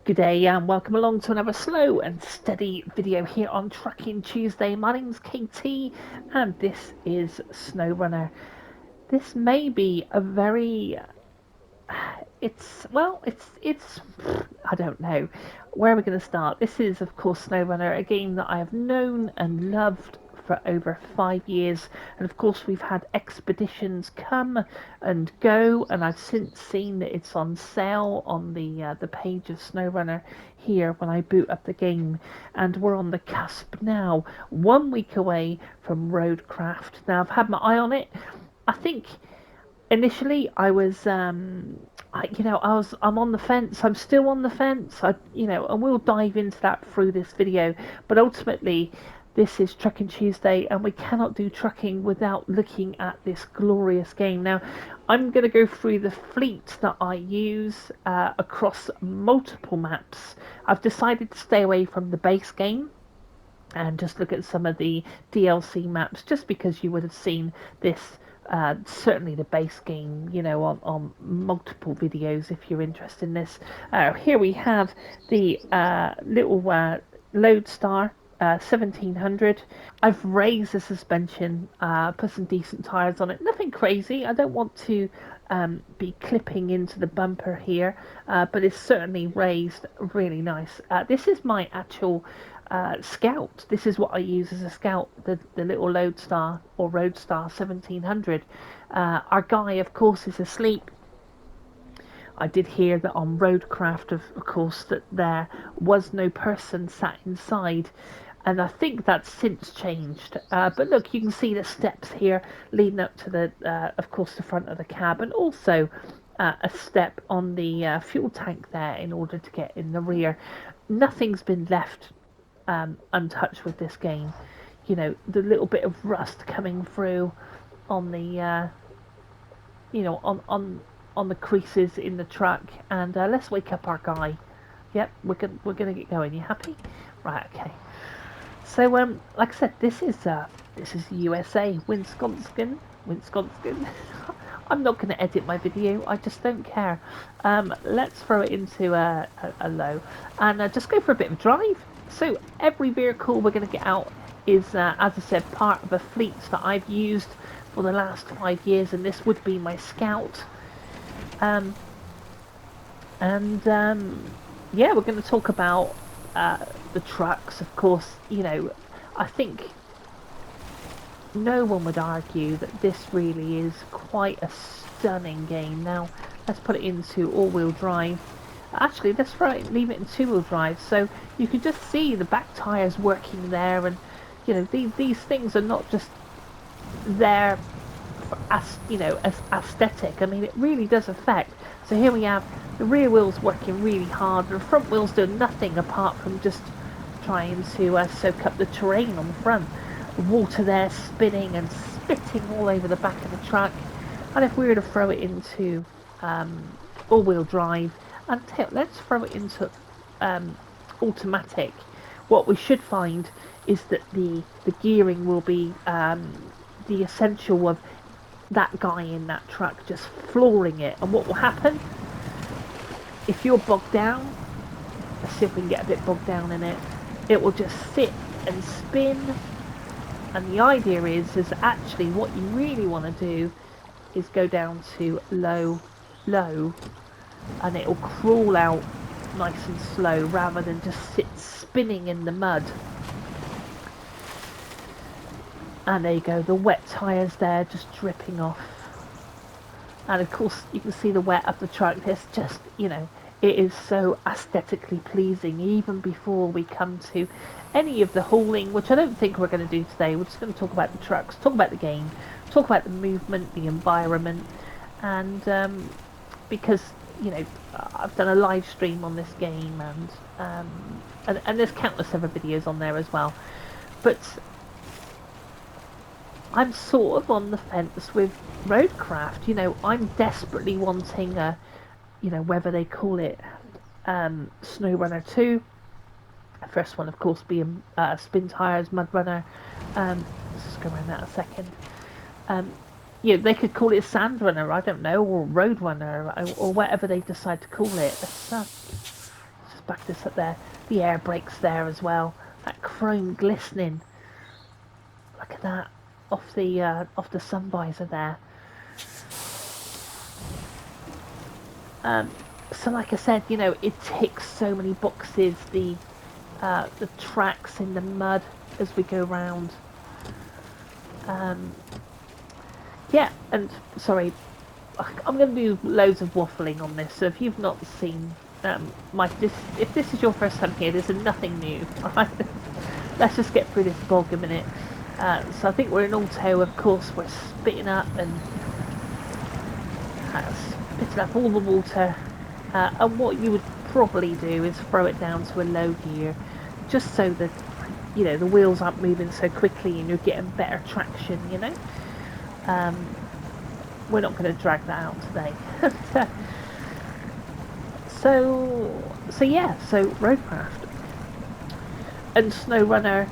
Good day and welcome along to another slow and steady video here on Trucking Tuesday. My name's KT and this is Snowrunner. This may be a very it's I don't know. Where are we going to start? This is of course Snowrunner, a game that I have known and loved for over 5 years, and of course we've had expeditions come and go, and I've since seen that it's on sale on the page of Snowrunner here when I boot up the game, and we're on the cusp now, 1 week away from Roadcraft. Now I've had my eye on it. I think initially I was I'm on the fence. I'm still on the fence. And we'll dive into that through this video. But ultimately, this is Trucking Tuesday, and we cannot do trucking without looking at this glorious game. Now, I'm going to go through the fleet that I use across multiple maps. I've decided to stay away from the base game and just look at some of the DLC maps, just because you would have seen this. Certainly the base game, on multiple videos if you're interested in this. Here we have the little Lodestar 1700. I've raised the suspension, put some decent tyres on it. Nothing crazy. I don't want to be clipping into the bumper here, but it's certainly raised really nice. This is my actual Scout. This is what I use as a Scout, the little Lodestar or Roadstar 1700. Our guy, of course, is asleep. I did hear that on Roadcraft, of course, that there was no person sat inside, and I think that's since changed. But look, you can see the steps here leading up to of course, the front of the cab, and also a step on the fuel tank there in order to get in the rear. Nothing's been left untouched with this game. The little bit of rust coming through on the on the creases in the truck. And let's wake up our guy. Yep, we're gonna get going. You happy? Right, okay. So like I said, this is USA, Wisconsin. I'm not going to edit my video. I just don't care. Let's throw it into a low and just go for a bit of a drive. So every vehicle we're going to get out is, as I said, part of a fleet that I've used for the last 5 years, and this would be my Scout. Yeah, we're going to talk about the trucks, of course. I think no one would argue that this really is quite a stunning game. Now, let's put it into all-wheel drive. Actually, let's leave it in two-wheel drive, so you can just see the back tyres working there, and these things are not just there for as aesthetic. I mean, it really does affect. So here we have the rear wheels working really hard, and the front wheels doing nothing apart from just trying to soak up the terrain on the front. The water there spinning and spitting all over the back of the truck. And if we were to throw it into all-wheel drive, and let's throw it into automatic, what we should find is that the gearing will be the essential of that guy in that truck just flooring it. And what will happen if you're bogged down? Let's see if we can get a bit bogged down in it. It will just sit and spin. And the idea is actually what you really want to do is go down to low, and it'll crawl out nice and slow rather than just sit spinning in the mud. And there you go, the wet tyres there just dripping off. And of course you can see the wet up the truck. It's just, it is so aesthetically pleasing even before we come to any of the hauling, which I don't think we're going to do today. We're just going to talk about the trucks, talk about the game, talk about the movement, the environment, and because I've done a live stream on this game, and there's countless other videos on there as well. But I'm sort of on the fence with Roadcraft. I'm desperately wanting whether they call it Snowrunner 2. The first one, of course, being Spintires, MudRunner. Let's just go around that a second. They could call it Sandrunner, I don't know, or Roadrunner, or whatever they decide to call it. Let's just back this up there. The air brakes there as well. That chrome glistening. Look at that off the sun visor there. So like I said, you know, it ticks so many boxes. The tracks in the mud as we go round. Yeah, and sorry, I'm going to do loads of waffling on this. So if you've not seen if this is your first time here, there's nothing new. Let's just get through this bog a minute. So I think we're in auto. Of course, we're spitting up and spitting up all the water. And what you would probably do is throw it down to a low gear, just so that, you know, the wheels aren't moving so quickly and you're getting better traction, you know. We're not going to drag that out today. so yeah, so Roadcraft and Snowrunner,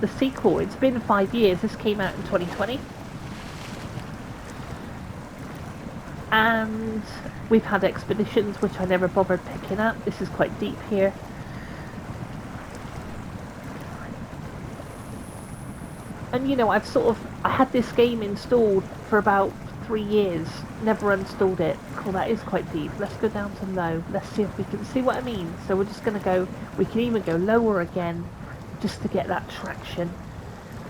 the sequel. It's been 5 years. This came out in 2020. And we've had expeditions, which I never bothered picking up. This is quite deep here. And you know, I had this game installed for about 3 years, never installed it. Cool, that is quite deep. Let's go down to low. Let's see if we can see what I mean. So we're just going to go, we can even go lower again, just to get that traction.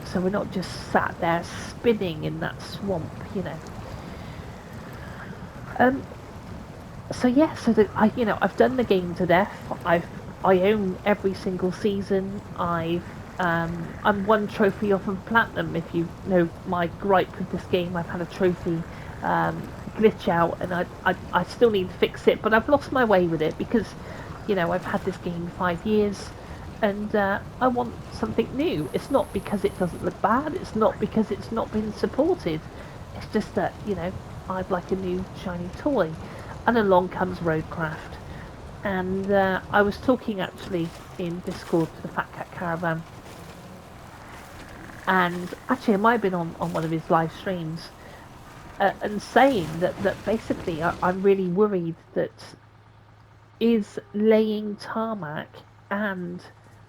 So we're not just sat there spinning in that swamp, you know. So yeah, so I've done the game to death. I own every single season. I'm 1 trophy off of platinum. If you know my gripe with this game, I've had a trophy glitch out, and I still need to fix it. But I've lost my way with it because, you know, I've had this game 5 years, and I want something new. It's not because it doesn't look bad. It's not because it's not been supported. It's just that, you know, I'd like a new shiny toy. And along comes Roadcraft. And I was talking actually in Discord to the Fat Cat Caravan. And actually I might have been on one of his live streams. And saying that basically I'm really worried that is laying tarmac and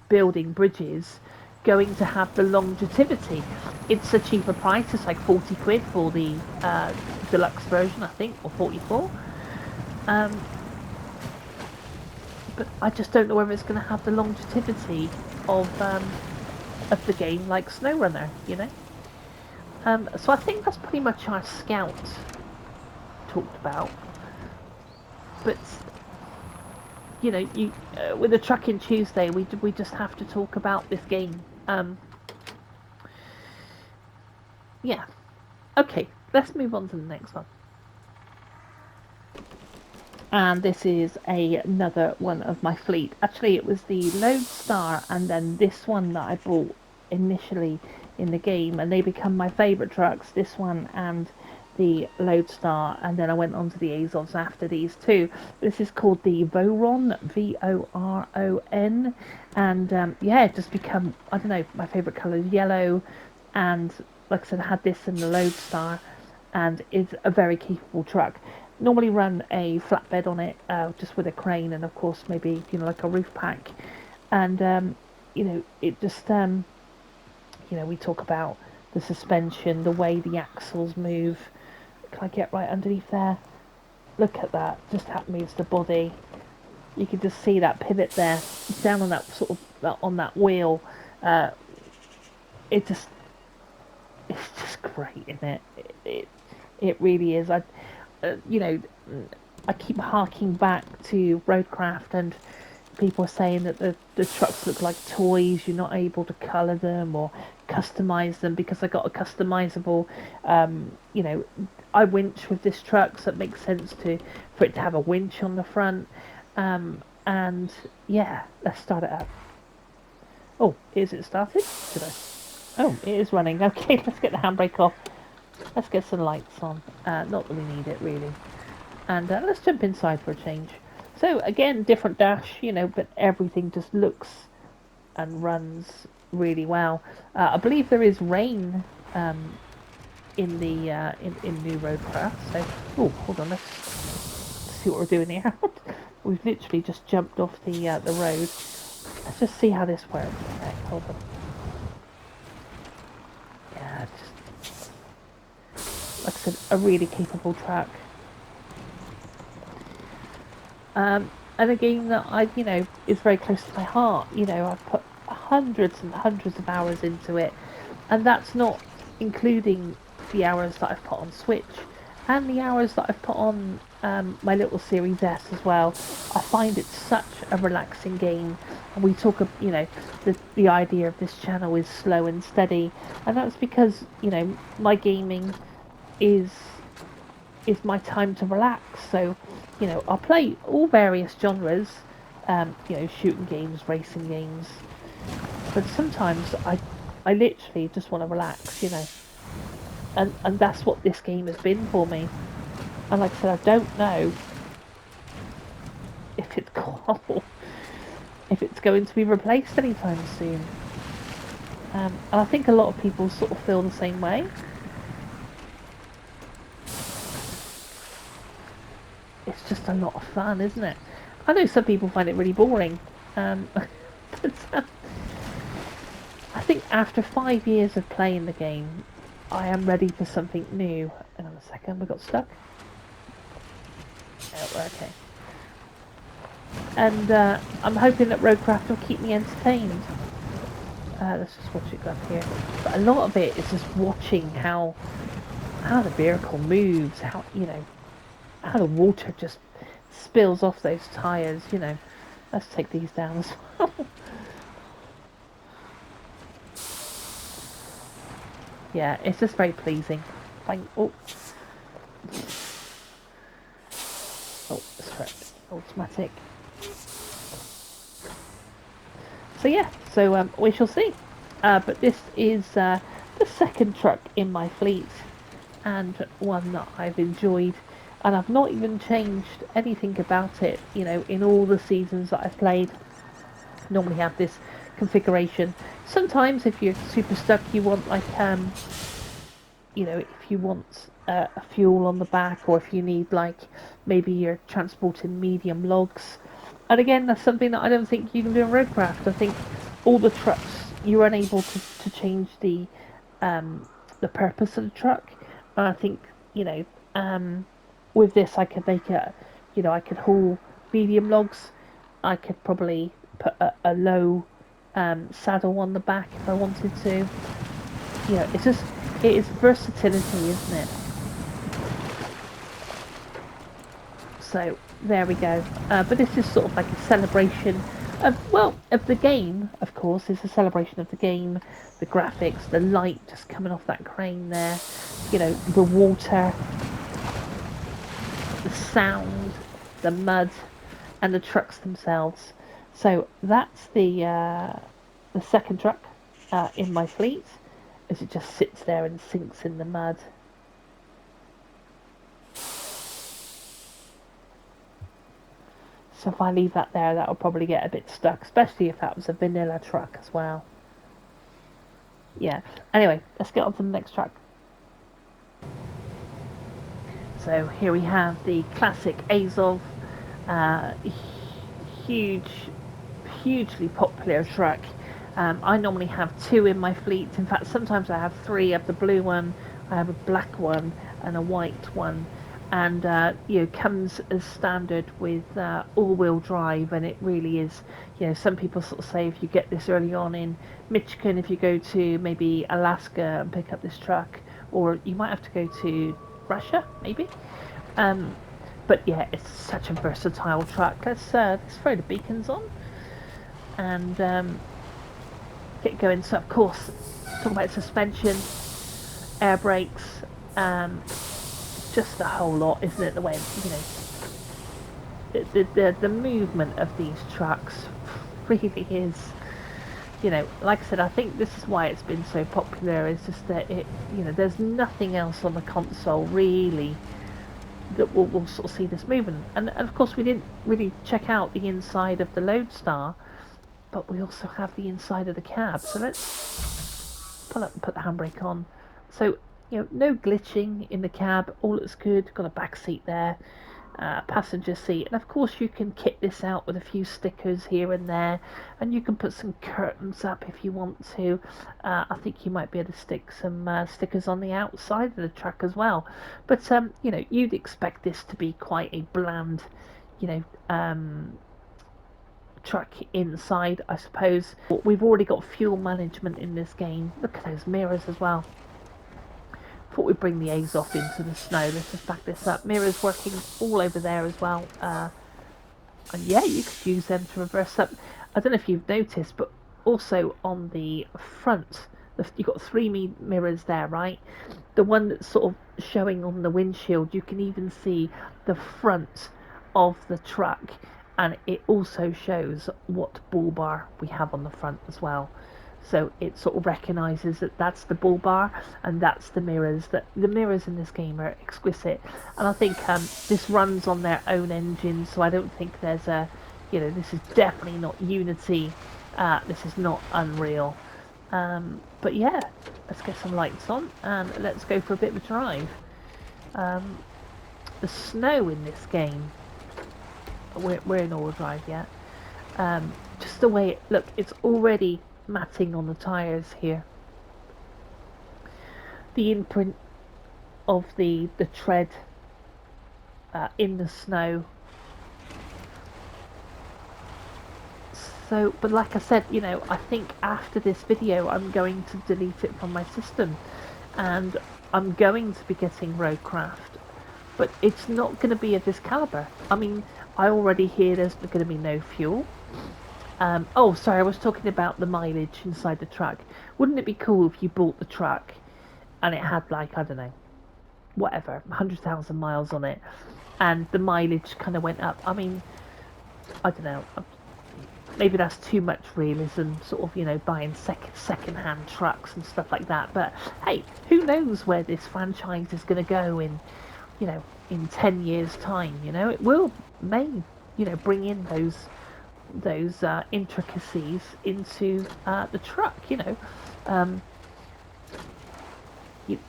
building bridges going to have the longevity. It's a cheaper price. It's like 40 quid for the deluxe version, I think, or 44. But I just don't know whether it's going to have the longevity of the game like Snowrunner, you know. So I think that's pretty much our scout talked about. But you know, with the Trucking Tuesday, we just have to talk about this game. Yeah. Okay, let's move on to the next one. And this is another one of my fleet. Actually, it was the Lodestar and then this one that I bought initially in the game, and they become my favourite trucks, this one and the Lodestar, and then I went on to the Azovs after these two. This is called the Voron, Voron, and yeah, it just become, I don't know, my favourite colour is yellow, and like I said, I had this in the Lodestar, and it's a very capable truck. Normally run a flatbed on it, just with a crane, and of course maybe, you know, like a roof pack, and you know, it just you know, we talk about the suspension, the way the axles move. Can I get right underneath there? Look at that, just how it moves the body. You can just see that pivot there, down on that sort of, on that wheel. It's just great, isn't it? It really is. You know, I keep harking back to Roadcraft, and people are saying that the trucks look like toys. You're not able to colour them or customise them, because I got a customisable, you know, I winch with this truck, so it makes sense for it to have a winch on the front. And yeah, let's start it up. Oh, is it started? Did I? Oh, it is running. Okay, let's get the handbrake off. Let's get some lights on. Not that we need it really. And let's jump inside for a change. So again, different dash, you know, but everything just looks and runs really well. I believe there is rain in the in new Roadcraft. So, oh, hold on, let's see what we're doing here. We've literally just jumped off the road. Let's just see how this works. Okay, hold on. Yeah, just like I said, a really capable truck. And a game that is very close to my heart. I've put hundreds and hundreds of hours into it, and that's not including the hours that I've put on Switch and the hours that I've put on my little Series S as well. I find it such a relaxing game, and we talk of the idea of this channel is slow and steady, and that's because my gaming is my time to relax. So, I'll play all various genres, shooting games, racing games, but sometimes I literally just want to relax, and that's what this game has been for me. And like I said, I don't know if it's if it's going to be replaced anytime soon. And I think a lot of people sort of feel the same way. It's just a lot of fun, isn't it? I know some people find it really boring. But I think after 5 years of playing the game, I am ready for something new. Hang on a second, we got stuck. Oh, we're okay. And I'm hoping that Roadcraft will keep me entertained. Let's just watch it go up here. But a lot of it is just watching how the vehicle moves, how how the water just spills off those tyres. Let's take these down as well. Yeah, it's just very pleasing. Oh, sorry, automatic. So yeah, we shall see. But this is the second truck in my fleet, and one that I've enjoyed, and I've not even changed anything about it. In all the seasons that I've played, normally have this configuration. Sometimes, if you're super stuck, you want if you want a fuel on the back, or if you need maybe you're transporting medium logs. And again, that's something that I don't think you can do in Roadcraft. I think all the trucks, you're unable to change the purpose of the truck. And I think with this I could make I could haul medium logs. I could probably put a low saddle on the back if I wanted to. It is versatility, isn't it? So there we go. But this is sort of like a celebration of the game. Of course, it's a celebration of the game, the graphics, the light just coming off that crane there. The water, the sound, the mud, and the trucks themselves. So that's the second truck in my fleet, as it just sits there and sinks in the mud. So if I leave that there, that'll probably get a bit stuck, especially if that was a vanilla truck as well. Yeah. Anyway, let's get on to the next truck. So here we have the classic Azov, hugely popular truck. I normally have two in my fleet. In fact, sometimes I have three. I have the blue one, I have a black one, and a white one. And comes as standard with all-wheel drive, and it really is. Some people sort of say if you get this early on in Michigan, if you go to maybe Alaska and pick up this truck, or you might have to go to Russia, maybe. But yeah, it's such a versatile truck. Let's throw the beacons on and get going. So of course, talk about suspension, air brakes, just the whole lot, isn't it? The way the movement of these trucks really is. Like I said, I think this is why it's been so popular. It's just that there's nothing else on the console really that will sort of see this movement. And of course, we didn't really check out the inside of the Lodestar, but we also have the inside of the cab. So let's pull up and put the handbrake on. So no glitching in the cab. All looks good. Got a back seat there. passenger seat. And of course you can kit this out with a few stickers here and there, and you can put some curtains up if you want to. I think you might be able to stick some stickers on the outside of the truck as well. But you know, you'd expect this to be quite a bland, you know, truck inside, I suppose. We've already got fuel management in this game. Look at those mirrors as well. Thought we'd bring the A's off into the snow. Let's just back this up. Mirrors working all over there as well. And yeah, you could use them to reverse up. I don't know if you've noticed, but also on the front, you've got 3 mirrors there, right? The one that's sort of showing on the windshield, you can even see the front of the truck, and it also shows what bull bar we have on the front as well. So it sort of recognises that that's the bull bar and that's the mirrors. That the mirrors in this game are exquisite, and I think this runs on their own engine, so I don't think there's a, you know, this is definitely not Unity. This is not Unreal. But yeah, let's get some lights on and let's go for a bit of a drive. The snow in this game, we're in all drive yet. Just the way look, it's already matting on the tyres here. The imprint of the tread in the snow. So, but like I said, you know, I think after this video I'm going to delete it from my system, and I'm going to be getting Roadcraft, but it's not going to be of this caliber. I mean, I already hear there's going to be no fuel. Oh, sorry, I was talking about the mileage inside the truck. Wouldn't it be cool if you bought the truck and it had, like, I don't know, whatever, 100,000 miles on it, and the mileage kind of went up? I mean, I don't know, maybe that's too much realism, sort of, you know, buying second-hand trucks and stuff like that. But hey, who knows where this franchise is going to go in, you know, in 10 years' time? You know, it may, you know, bring in those intricacies into the truck. You know,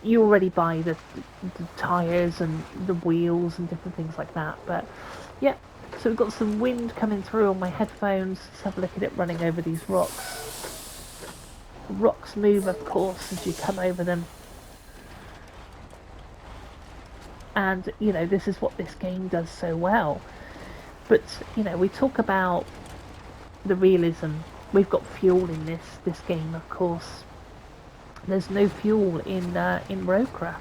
you already buy the tires and the wheels and different things like that. But yeah, so we've got some wind coming through on my headphones. Let's have a look at it running over these rocks. Rocks move, of course, as you come over them. And you know, this is what this game does so well. But you know, we talk about the realism. We've got fuel in this game, of course. There's no fuel in Roadcraft,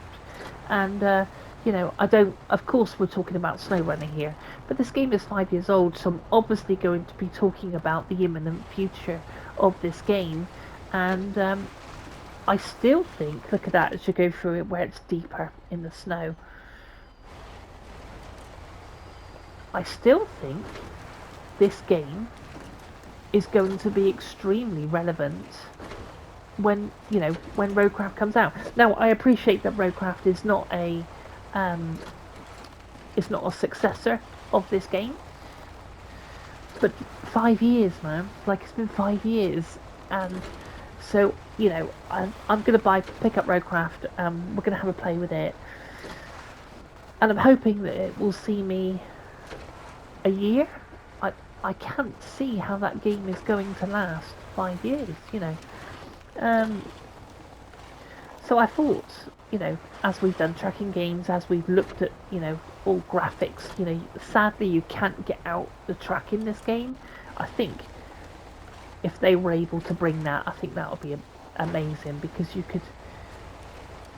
and you know, I don't. Of course, we're talking about Snowrunner here, but this game is 5 years old, so I'm obviously going to be talking about the imminent future of this game. And I still think, look at that as you go through it, where it's deeper in the snow. I still think this game is going to be extremely relevant when, you know, when Roadcraft comes out. Now, I appreciate that Roadcraft is not a successor of this game, but 5 years, man, like, it's been 5 years, and so, you know, I'm gonna pick up Roadcraft. We're gonna have a play with it, and I'm hoping that it will see me a year. I can't see how that game is going to last 5 years, you know. So I thought, you know, as we've done tracking games, as we've looked at, you know, all graphics, you know, sadly you can't get out the track in this game. I think if they were able to bring that, I think that would be amazing, because you could,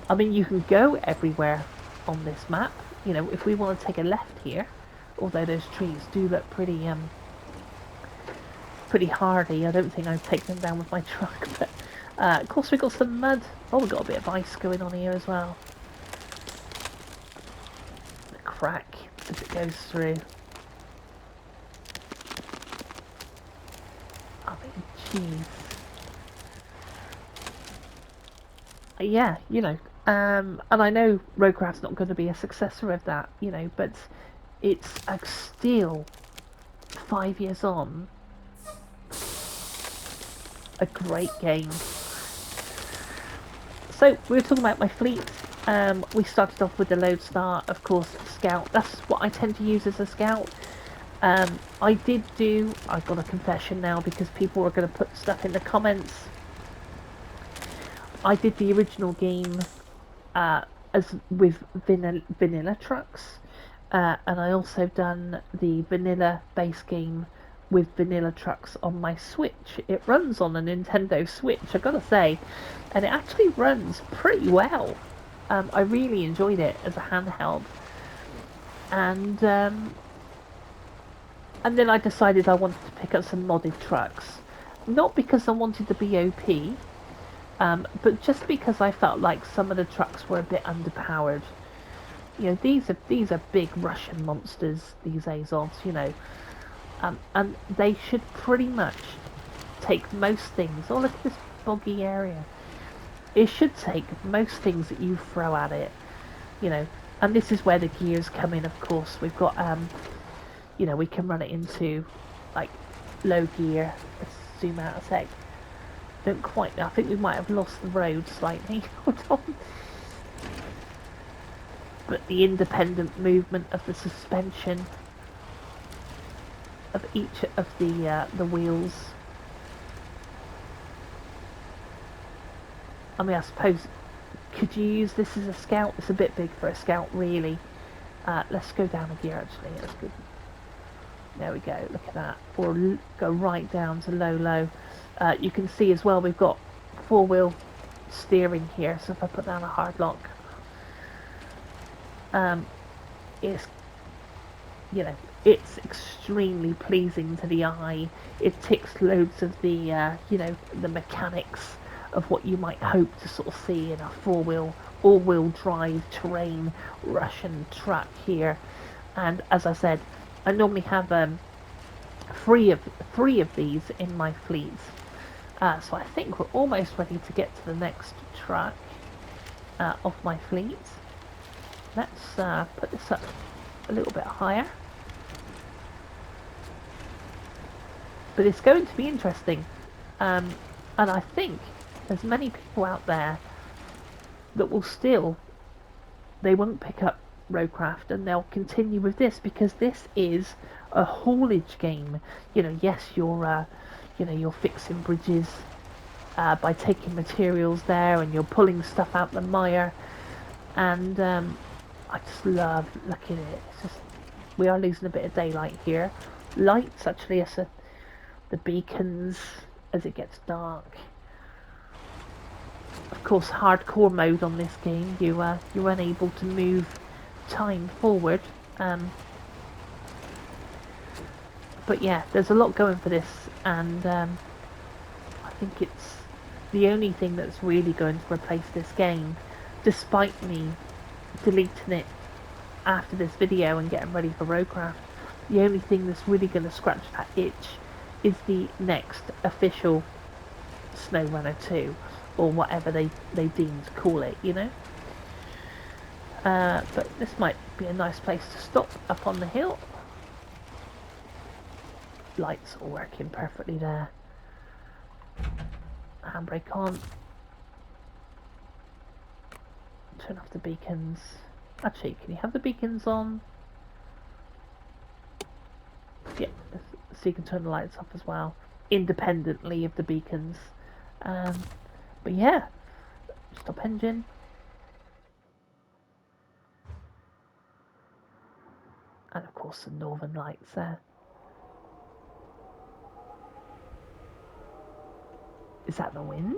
I mean, you can go everywhere on this map. You know, if we want to take a left here, although those trees do look pretty hardy, I don't think I'd take them down with my truck. But of course we've got some mud. Oh, we've got a bit of ice going on here as well. The crack as it goes through. I mean, jeez. Yeah, you know, and I know Roadcraft's not going to be a successor of that, you know, but it's still 5 years on, a great game. So we were talking about my fleet. We started off with the Lodestar, of course, Scout. That's what I tend to use as a Scout. I did do, I've got a confession now because people are going to put stuff in the comments. I did the original game as with vanilla trucks, and I also done the vanilla base game with vanilla trucks on my Switch. It runs on a Nintendo Switch, I gotta say, and it actually runs pretty well. I really enjoyed it as a handheld, and then I decided I wanted to pick up some modded trucks, not because I wanted to be OP, but just because I felt like some of the trucks were a bit underpowered. You know, these are big Russian monsters, these Azovs, you know, and they should pretty much take most things. Oh, look at this boggy area. It should take most things that you throw at it, you know. And this is where the gears come in. Of course, we've got you know, we can run it into like low gear. Let's zoom out a sec. Don't quite. I think we might have lost the road slightly. Hold on. But the independent movement of the suspension of each of the wheels. I mean, I suppose, could you use this as a Scout? It's a bit big for a Scout, really. Let's go down a gear, actually. That's good. There we go, look at that. Or go right down to low, low. You can see as well we've got four-wheel steering here, so if I put down a hard lock, it's, you know, it's extremely pleasing to the eye. It ticks loads of the, you know, the mechanics of what you might hope to sort of see in a four-wheel, all-wheel drive terrain Russian truck here. And as I said, I normally have three of these in my fleet. So I think we're almost ready to get to the next truck of my fleet. Let's put this up a little bit higher. But it's going to be interesting. And I think there's many people out there that will still, they won't pick up Roadcraft and they'll continue with this because this is a haulage game. You know, yes, you're you know, you're fixing bridges by taking materials there, and you're pulling stuff out the mire, and I just love looking at it. It's just, we are losing a bit of daylight here. Lights actually, as the beacons as it gets dark. Of course, hardcore mode on this game, you're unable to move time forward. But yeah, there's a lot going for this, and I think it's the only thing that's really going to replace this game, despite me deleting it after this video and getting ready for Roadcraft. The only thing that's really going to scratch that itch is the next official Snowrunner 2, or whatever they deem to call it, you know. But this might be a nice place to stop up on the hill. Lights are working perfectly there. Handbrake on. Turn off the beacons. Actually, can you have the beacons on? Yeah, so you can turn the lights off as well, independently of the beacons. But yeah, stop engine. And of course the northern lights there. Is that the wind?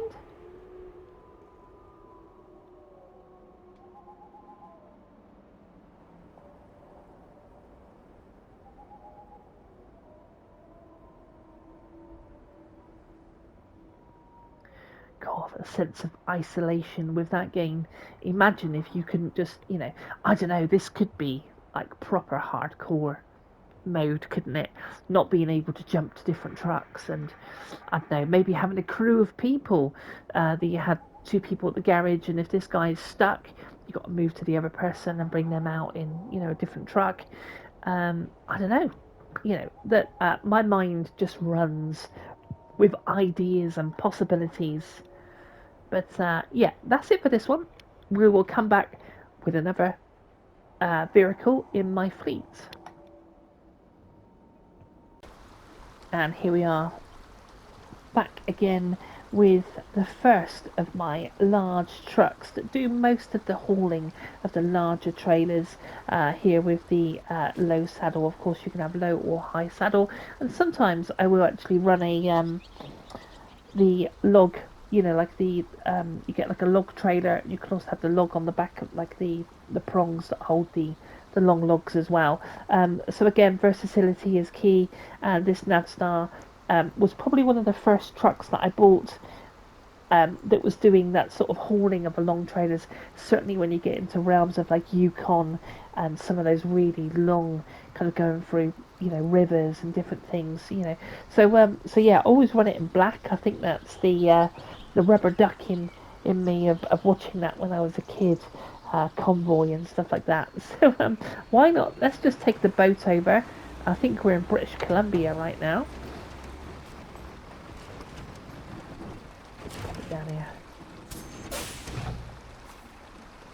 God, a sense of isolation with that game. Imagine if you couldn't just, you know, I don't know, this could be like proper hardcore mode, couldn't it? Not being able to jump to different trucks, and I don't know, maybe having a crew of people that you had two people at the garage, and if this guy's stuck, you got to move to the other person and bring them out in, you know, a different truck. I don't know, you know, that my mind just runs with ideas and possibilities. But yeah, that's it for this one. we will come back with another vehicle in my fleet. And here we are, back again with the first of my large trucks that do most of the hauling of the larger trailers, here with the low saddle. Of course you can have low or high saddle, and sometimes I will actually run the log, like the you get like a log trailer, and you can also have the log on the back of like the prongs that hold the long logs as well. So again, versatility is key, and this Navstar was probably one of the first trucks that I bought that was doing that sort of hauling of the long trailers. Certainly when you get into realms of like Yukon and some of those really long, kind of going through, rivers and different things, so yeah, always run it in black. I think that's the rubber duck in me of watching that when I was a kid, convoy and stuff like that. So why not? Let's just take the boat over. I think we're in British Columbia right now. Down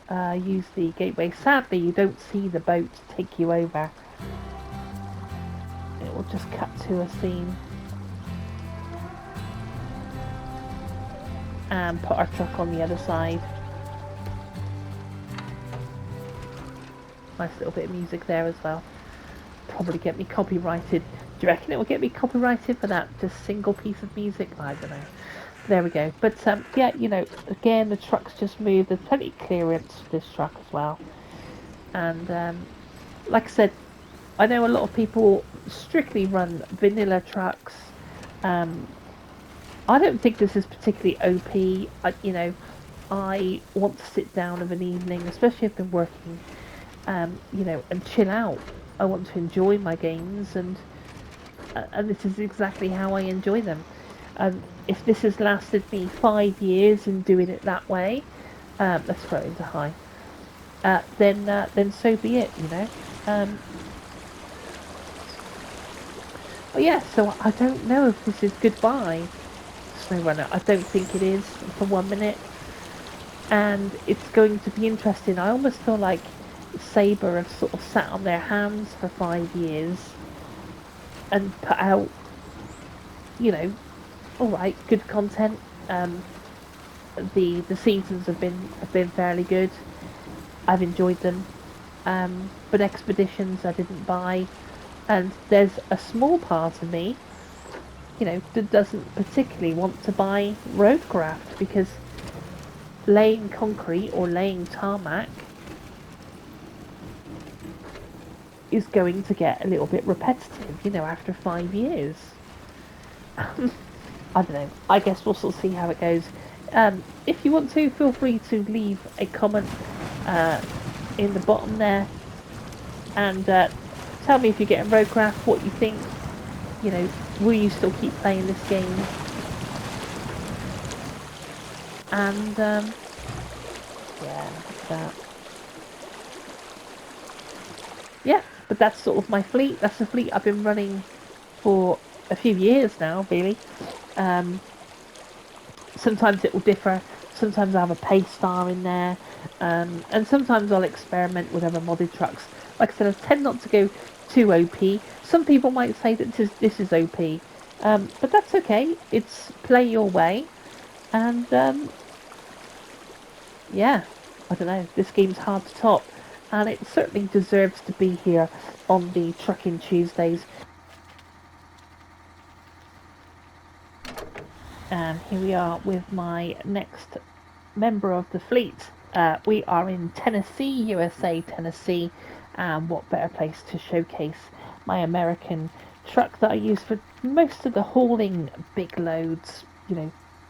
here. Use the gateway. Sadly, you don't see the boat take you over. It will just cut to a scene. And put our truck on the other side. Nice little bit of music there as well. Probably get me copyrighted. Do you reckon it will get me copyrighted for that just single piece of music? I don't know. There we go. But yeah, again, the truck's just moved. There's plenty of clearance for this truck as well. And like I said, I know a lot of people strictly run vanilla trucks. I don't think this is particularly OP. I want to sit down of an evening, especially if I've been working, and chill out. I want to enjoy my games, and this is exactly how I enjoy them. If this has lasted me 5 years in doing it that way, let's throw it into high. Then so be it. Oh yeah. So I don't know if this is goodbye, Snowrunner. I don't think it is for 1 minute, and it's going to be interesting. I almost feel like Saber have sort of sat on their hands for 5 years and put out, alright, good content. The seasons have been fairly good. I've enjoyed them. But expeditions I didn't buy, and there's a small part of me, that doesn't particularly want to buy Roadcraft, because laying concrete or laying tarmac is going to get a little bit repetitive, after 5 years. I don't know. I guess we'll sort of see how it goes. If you want to, feel free to leave a comment in the bottom there, and tell me if you're getting Roadcraft, what you think. Will you still keep playing this game? And yeah, look at that. Yeah, but that's sort of my fleet. That's the fleet I've been running for a few years now, really. Sometimes it will differ. Sometimes I have a pace star in there, and sometimes I'll experiment with other modded trucks. Like I said, I tend not to go too OP. Some people might say that this is OP, but that's okay. It's play your way, and yeah, I don't know. This game's hard to top, and it certainly deserves to be here on the Trucking Tuesdays. And here we are with my next member of the fleet. We are in Tennessee, USA, Tennessee, and what better place to showcase my American truck that I use for most of the hauling big loads,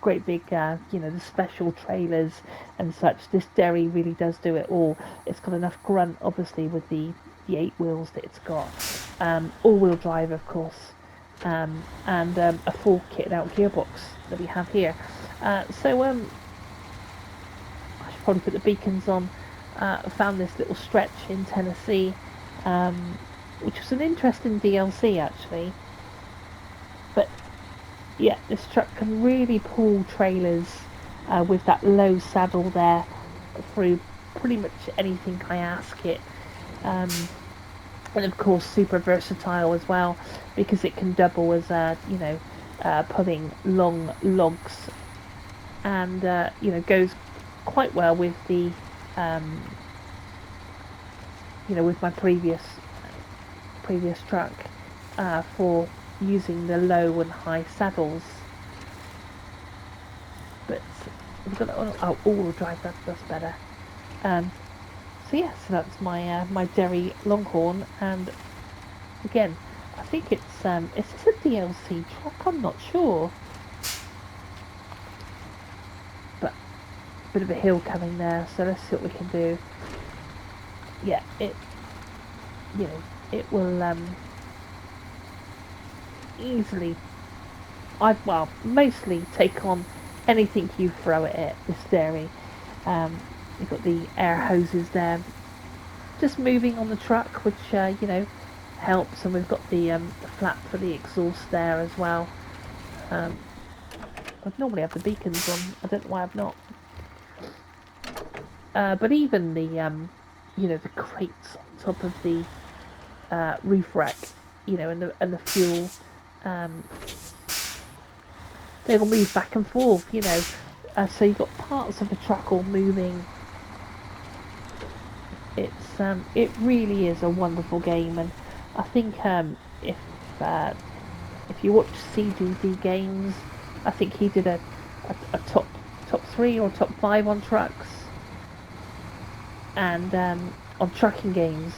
great big, the special trailers and such. This Derry really does do it all. It's got enough grunt, obviously, with the 8 wheels that it's got. All-wheel drive, of course. And a full kitted out gearbox that we have here. I should probably put the beacons on. Found this little stretch in Tennessee, which was an interesting DLC actually. But yeah, this truck can really pull trailers with that low saddle there. through pretty much anything I ask it. And of course super versatile as well, because it can double as pulling long logs, and goes quite well with the with my previous truck, for using the low and high saddles. But we've got all-wheel drive, that's better. So yeah, so that's my Derry Longhorn, and again, I think it's a DLC truck, I'm not sure, but a bit of a hill coming there, so let's see what we can do. Yeah, it will easily, mostly take on anything you throw at it, this Derry. You've got the air hoses there, just moving on the truck, which helps, and we've got the flap for the exhaust there as well. I'd normally have the beacons on. I don't know why I've not. But even the the crates on top of the roof rack, and the fuel, they will move back and forth. So you've got parts of the truck all moving. It really is a wonderful game, and I think if you watch CGD Games, I think he did a top 3 or top 5 on trucks, and on trucking games,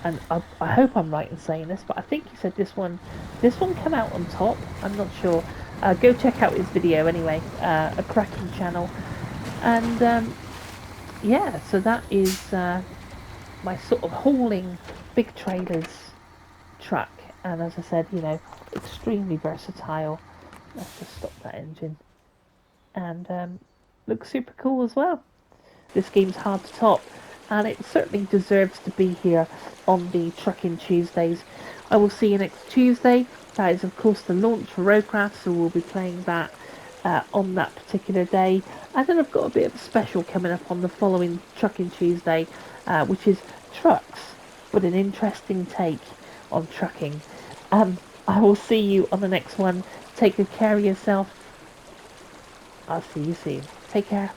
and I hope I'm right in saying this, but I think he said this one came out on top. I'm not sure. Go check out his video anyway. A cracking channel, and yeah, so that is my sort of hauling big trailers truck, and as I said, extremely versatile. Let's just stop that engine, and looks super cool as well. This game's hard to top, and it certainly deserves to be here on the Trucking Tuesdays. I will see you next Tuesday. That is of course the launch for Roadcraft, so we'll be playing that on that particular day. And then I've got a bit of a special coming up on the following Trucking Tuesday, which is trucks, but an interesting take on trucking. I will see you on the next one. Take good care of yourself. I'll see you soon. Take care.